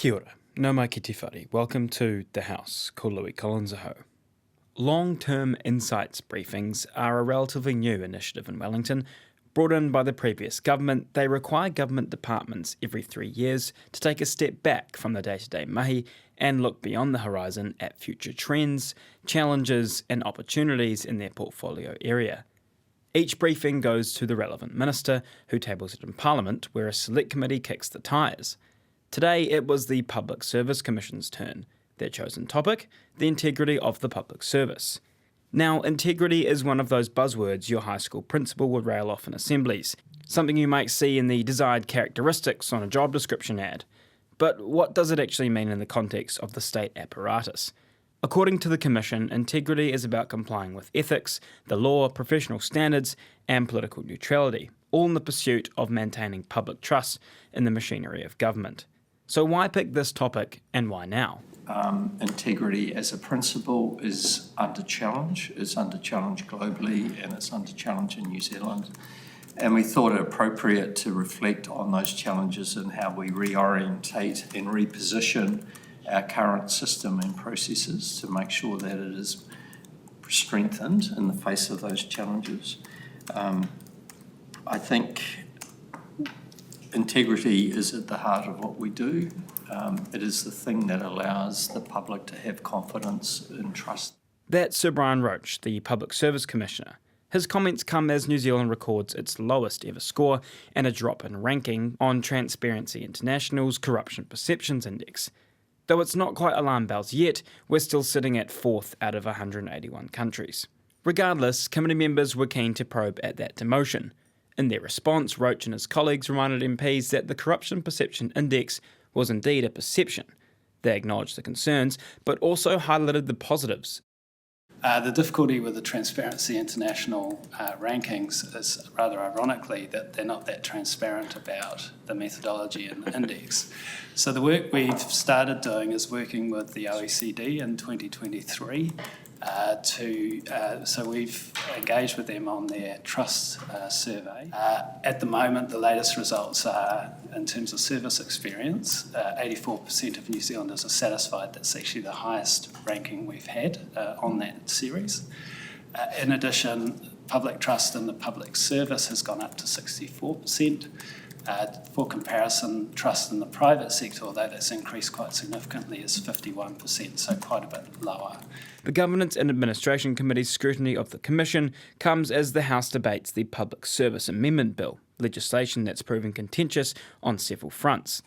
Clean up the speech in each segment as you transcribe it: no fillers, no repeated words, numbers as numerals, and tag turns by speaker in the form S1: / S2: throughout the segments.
S1: Kia ora, no mai ki te whare. Welcome to The House, ko Louis Collins aho. Long-term insights briefings are a relatively new initiative in Wellington. Brought in by the previous government, they require government departments every 3 years to take a step back from the day-to-day mahi and look beyond the horizon at future trends, challenges and opportunities in their portfolio area. Each briefing goes to the relevant minister, who tables it in Parliament, where a select committee kicks the tyres. Today it was the Public Service Commission's turn. Their chosen topic, the integrity of the public service. Now, integrity is one of those buzzwords your high school principal would rail off in assemblies, something you might see in the desired characteristics on a job description ad. But what does it actually mean in the context of the state apparatus? According to the Commission, integrity is about complying with ethics, the law, professional standards, and political neutrality, all in the pursuit of maintaining public trust in the machinery of government. So why pick this topic, and why now?
S2: Integrity as a principle is under challenge. It's under challenge globally and it's under challenge in New Zealand. And we thought it appropriate to reflect on those challenges and how we reorientate and reposition our current system and processes to make sure that it is strengthened in the face of those challenges. I think integrity is at the heart of what we do. It is the thing that allows the public to have confidence and trust.
S1: That's Sir Brian Roach, the Public Service Commissioner. His comments come as New Zealand records its lowest ever score and a drop in ranking on Transparency International's Corruption Perceptions Index. Though it's not quite alarm bells yet, we're still sitting at 4th out of 181 countries. Regardless, committee members were keen to probe at that demotion. In their response, Roach and his colleagues reminded MPs that the Corruption Perception Index was indeed a perception. They acknowledged the concerns, but also highlighted the positives.
S3: The difficulty with the Transparency International rankings is, rather ironically, that they're not that transparent about the methodology and the index. So the work we've started doing is working with the OECD in 2023 so we've engaged with them on their trust survey. At the moment, the latest results are, in terms of service experience, 84% of New Zealanders are satisfied. That's actually the highest ranking we've had on that series. In addition, public trust in the public service has gone up to 64%. For comparison, trust in the private sector, although that's increased quite significantly, is 51%, so quite a bit lower.
S1: The Governance and Administration Committee's scrutiny of the Commission comes as the House debates the Public Service Amendment Bill, legislation that's proven contentious on several fronts.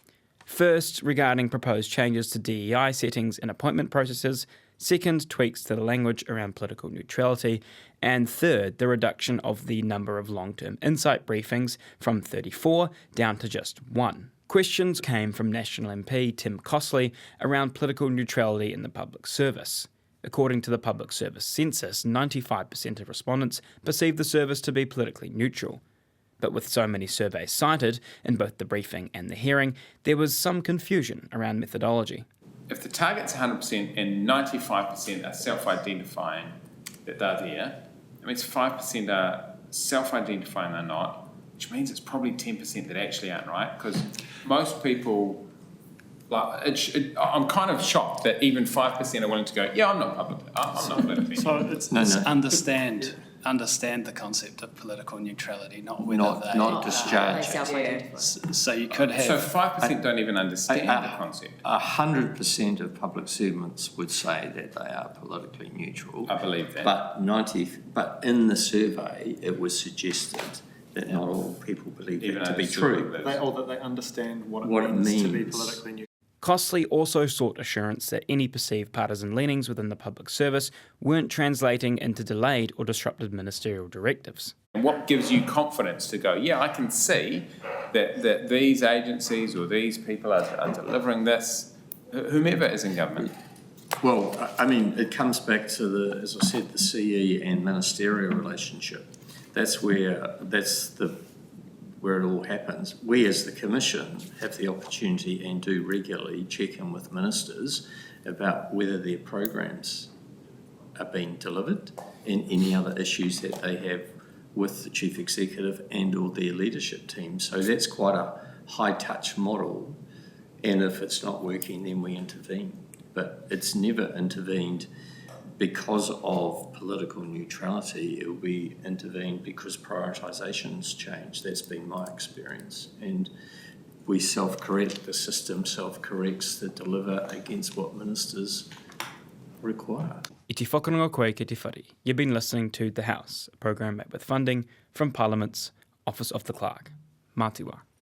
S1: First, regarding proposed changes to DEI settings and appointment processes. Second, tweaks to the language around political neutrality. And third, the reduction of the number of long-term insight briefings from 34 down to just 1. Questions came from National MP Tim Costley around political neutrality in the public service. According to the Public Service Census, 95% of respondents perceive the service to be politically neutral. But with so many surveys cited in both the briefing and the hearing, there was some confusion around methodology.
S4: If the target's 100% and 95% are self-identifying that they're there, that means 5% are self-identifying they're not, which means it's probably 10% that actually aren't, right? Because most people, I'm kind of shocked that even 5% are willing to go, yeah, I'm not politically.
S3: So it's understand the concept of political neutrality, not whether
S2: not discharge.
S3: So you could have...
S4: So 5% don't even understand the concept.
S2: 100% of public servants would say that they are politically neutral.
S4: I believe that.
S2: But in the survey, it was suggested that not all people believe it to be true.
S5: That they understand what it means to be politically neutral.
S1: Costley also sought assurance that any perceived partisan leanings within the public service weren't translating into delayed or disrupted ministerial directives.
S4: And what gives you confidence to go, yeah, I can see that these agencies or these people are delivering this, whomever is in government?
S2: Well, I mean, it comes back to as I said, the CE and ministerial relationship. That's where it all happens. We as the Commission have the opportunity and do regularly check in with ministers about whether their programs are being delivered and any other issues that they have with the Chief Executive and or their leadership team. So that's quite a high touch model And if it's not working, then we intervene. But it's never intervened because of political neutrality. It will be intervened because prioritisations change. That's been my experience. And we self-correct, the system self-corrects to deliver against what ministers require.
S1: I te whakaronga koe ki te whare. You've been listening to The House, a program met with funding from Parliament's Office of the Clerk. Mā te wā.